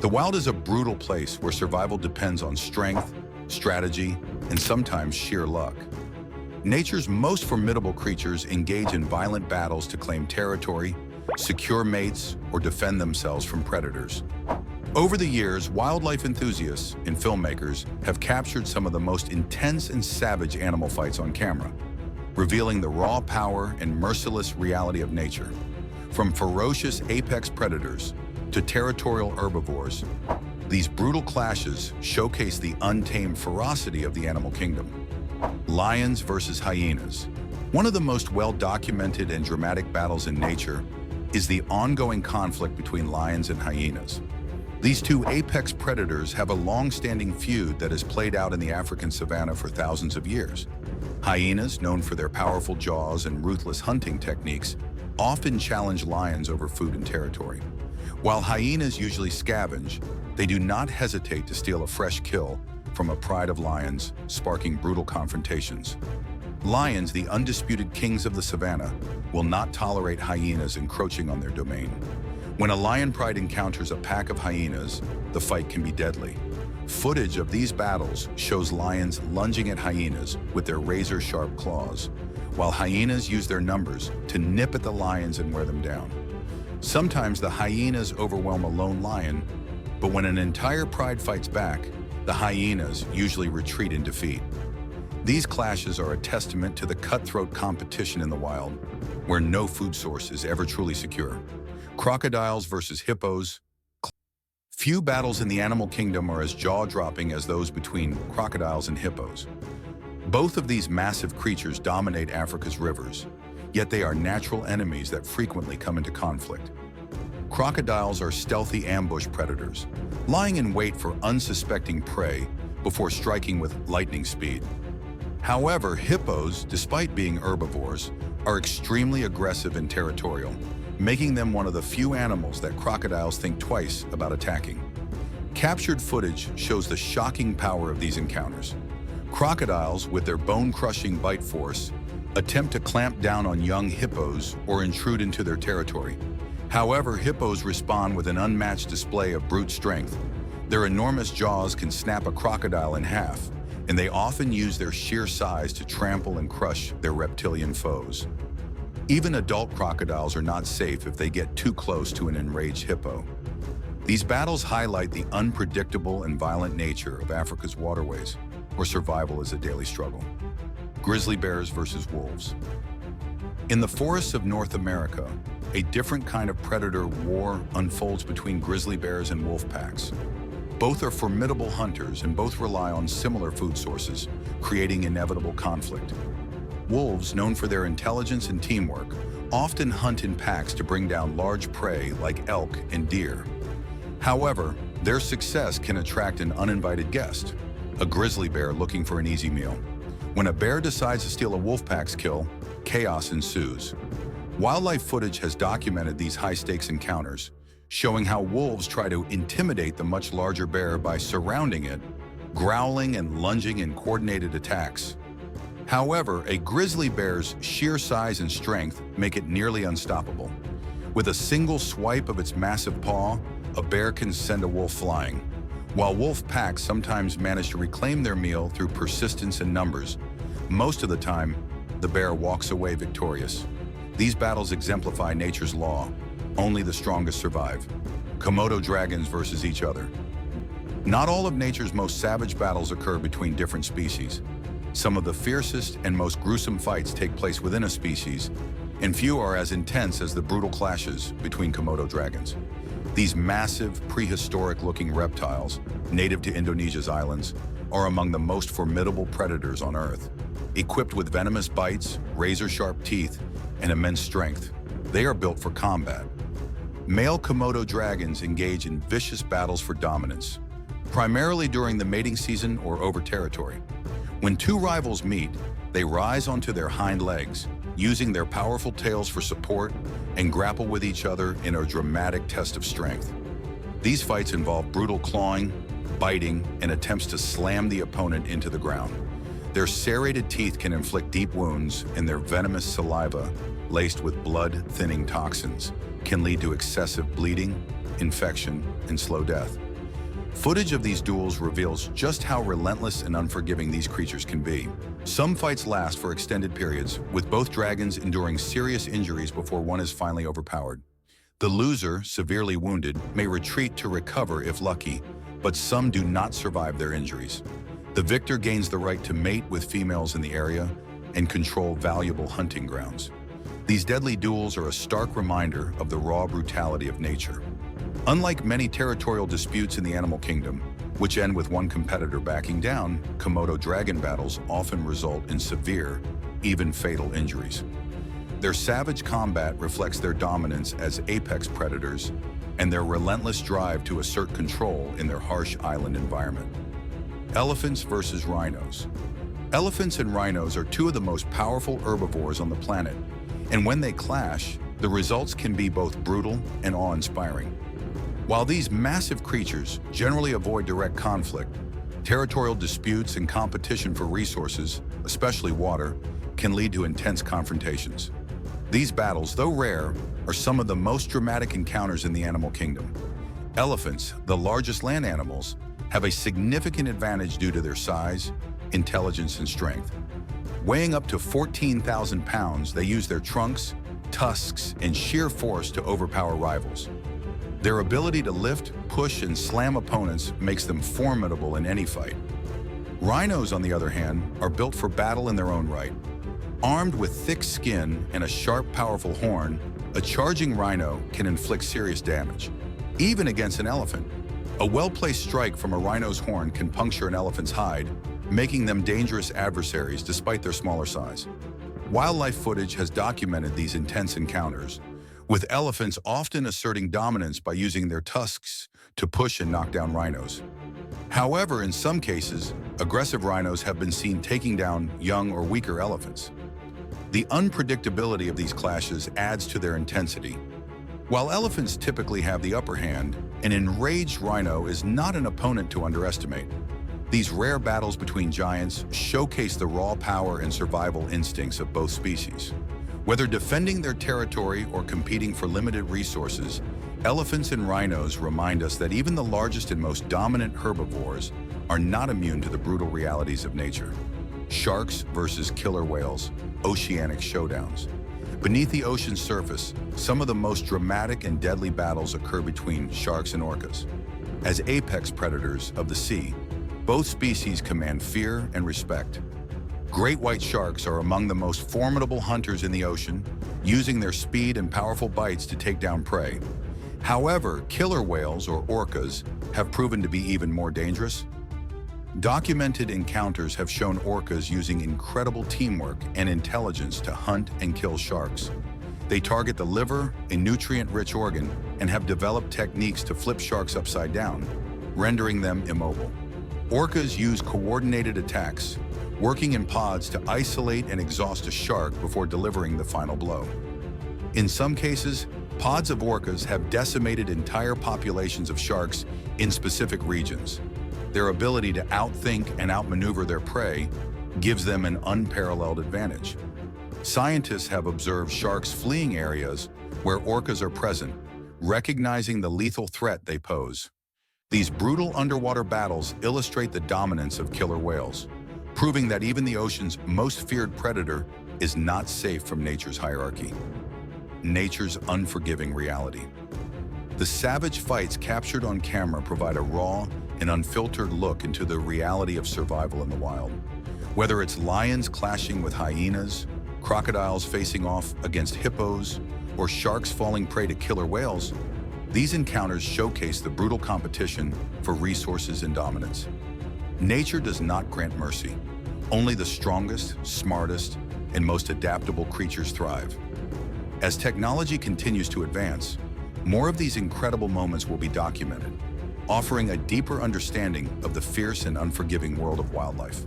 The wild is a brutal place where survival depends on strength, strategy, and sometimes sheer luck. Nature's most formidable creatures engage in violent battles to claim territory, secure mates, or defend themselves from predators. Over the years, wildlife enthusiasts and filmmakers have captured some of the most intense and savage animal fights on camera, revealing the raw power and merciless reality of nature. From ferocious apex predators to territorial herbivores, these brutal clashes showcase the untamed ferocity of the animal kingdom. Lions versus hyenas. One of the most well-documented and dramatic battles in nature is the ongoing conflict between lions and hyenas. These two apex predators have a long-standing feud that has played out in the African savanna for thousands of years. Hyenas, known for their powerful jaws and ruthless hunting techniques, often challenge lions over food and territory. While hyenas usually scavenge, they do not hesitate to steal a fresh kill from a pride of lions, sparking brutal confrontations. Lions, the undisputed kings of the savanna, will not tolerate hyenas encroaching on their domain. When a lion pride encounters a pack of hyenas, the fight can be deadly. Footage of these battles shows lions lunging at hyenas with their razor-sharp claws, while hyenas use their numbers to nip at the lions and wear them down. Sometimes the hyenas overwhelm a lone lion, but when an entire pride fights back, the hyenas usually retreat in defeat. These clashes are a testament to the cutthroat competition in the wild, where no food source is ever truly secure. Crocodiles versus hippos. Few battles in the animal kingdom are as jaw-dropping as those between crocodiles and hippos. Both of these massive creatures dominate Africa's rivers, yet they are natural enemies that frequently come into conflict. Crocodiles are stealthy ambush predators, lying in wait for unsuspecting prey before striking with lightning speed. However, hippos, despite being herbivores, are extremely aggressive and territorial, making them one of the few animals that crocodiles think twice about attacking. Captured footage shows the shocking power of these encounters. Crocodiles, with their bone-crushing bite force, attempt to clamp down on young hippos or intrude into their territory. However, hippos respond with an unmatched display of brute strength. Their enormous jaws can snap a crocodile in half, and they often use their sheer size to trample and crush their reptilian foes. Even adult crocodiles are not safe if they get too close to an enraged hippo. These battles highlight the unpredictable and violent nature of Africa's waterways, where survival is a daily struggle. Grizzly bears versus wolves. In the forests of North America, a different kind of predator war unfolds between grizzly bears and wolf packs. Both are formidable hunters and both rely on similar food sources, creating inevitable conflict. Wolves, known for their intelligence and teamwork, often hunt in packs to bring down large prey like elk and deer. However, their success can attract an uninvited guest, a grizzly bear looking for an easy meal. When a bear decides to steal a wolf pack's kill, chaos ensues. Wildlife footage has documented these high-stakes encounters, showing how wolves try to intimidate the much larger bear by surrounding it, growling and lunging in coordinated attacks. However, a grizzly bear's sheer size and strength make it nearly unstoppable. With a single swipe of its massive paw, a bear can send a wolf flying. While wolf packs sometimes manage to reclaim their meal through persistence and numbers, most of the time, the bear walks away victorious. These battles exemplify nature's law. Only the strongest survive. Komodo dragons versus each other. Not all of nature's most savage battles occur between different species. Some of the fiercest and most gruesome fights take place within a species, and few are as intense as the brutal clashes between Komodo dragons. These massive, prehistoric-looking reptiles, native to Indonesia's islands, are among the most formidable predators on Earth. Equipped with venomous bites, razor-sharp teeth, and immense strength, they are built for combat. Male Komodo dragons engage in vicious battles for dominance, primarily during the mating season or over territory. When two rivals meet, they rise onto their hind legs, using their powerful tails for support, and grapple with each other in a dramatic test of strength. These fights involve brutal clawing, biting, and attempts to slam the opponent into the ground. Their serrated teeth can inflict deep wounds, and their venomous saliva, laced with blood-thinning toxins, can lead to excessive bleeding, infection, and slow death. Footage of these duels reveals just how relentless and unforgiving these creatures can be. Some fights last for extended periods, with both dragons enduring serious injuries before one is finally overpowered. The loser, severely wounded, may retreat to recover if lucky, but some do not survive their injuries. The victor gains the right to mate with females in the area and control valuable hunting grounds. These deadly duels are a stark reminder of the raw brutality of nature. Unlike many territorial disputes in the animal kingdom, which end with one competitor backing down, Komodo dragon battles often result in severe, even fatal injuries. Their savage combat reflects their dominance as apex predators and their relentless drive to assert control in their harsh island environment. Elephants versus rhinos. Elephants and rhinos are two of the most powerful herbivores on the planet, and when they clash, the results can be both brutal and awe-inspiring. While these massive creatures generally avoid direct conflict, territorial disputes and competition for resources, especially water, can lead to intense confrontations. These battles, though rare, are some of the most dramatic encounters in the animal kingdom. Elephants, the largest land animals, have a significant advantage due to their size, intelligence, and strength. Weighing up to 14,000 pounds, they use their trunks, tusks, and sheer force to overpower rivals. Their ability to lift, push, and slam opponents makes them formidable in any fight. Rhinos, on the other hand, are built for battle in their own right. Armed with thick skin and a sharp, powerful horn, a charging rhino can inflict serious damage, even against an elephant. A well-placed strike from a rhino's horn can puncture an elephant's hide, making them dangerous adversaries despite their smaller size. Wildlife footage has documented these intense encounters, with elephants often asserting dominance by using their tusks to push and knock down rhinos. However, in some cases, aggressive rhinos have been seen taking down young or weaker elephants. The unpredictability of these clashes adds to their intensity. While elephants typically have the upper hand, an enraged rhino is not an opponent to underestimate. These rare battles between giants showcase the raw power and survival instincts of both species. Whether defending their territory or competing for limited resources, elephants and rhinos remind us that even the largest and most dominant herbivores are not immune to the brutal realities of nature. Sharks versus killer whales, oceanic showdowns. Beneath the ocean's surface, some of the most dramatic and deadly battles occur between sharks and orcas. As apex predators of the sea, both species command fear and respect. Great white sharks are among the most formidable hunters in the ocean, using their speed and powerful bites to take down prey. However, killer whales, or orcas, have proven to be even more dangerous. Documented encounters have shown orcas using incredible teamwork and intelligence to hunt and kill sharks. They target the liver, a nutrient-rich organ, and have developed techniques to flip sharks upside down, rendering them immobile. Orcas use coordinated attacks, working in pods to isolate and exhaust a shark before delivering the final blow. In some cases, pods of orcas have decimated entire populations of sharks in specific regions. Their ability to outthink and outmaneuver their prey gives them an unparalleled advantage. Scientists have observed sharks fleeing areas where orcas are present, recognizing the lethal threat they pose. These brutal underwater battles illustrate the dominance of killer whales, proving that even the ocean's most feared predator is not safe from nature's hierarchy. Nature's unforgiving reality. The savage fights captured on camera provide a raw and unfiltered look into the reality of survival in the wild. Whether it's lions clashing with hyenas, crocodiles facing off against hippos, or sharks falling prey to killer whales, these encounters showcase the brutal competition for resources and dominance. Nature does not grant mercy. Only the strongest, smartest, and most adaptable creatures thrive. As technology continues to advance, more of these incredible moments will be documented, offering a deeper understanding of the fierce and unforgiving world of wildlife.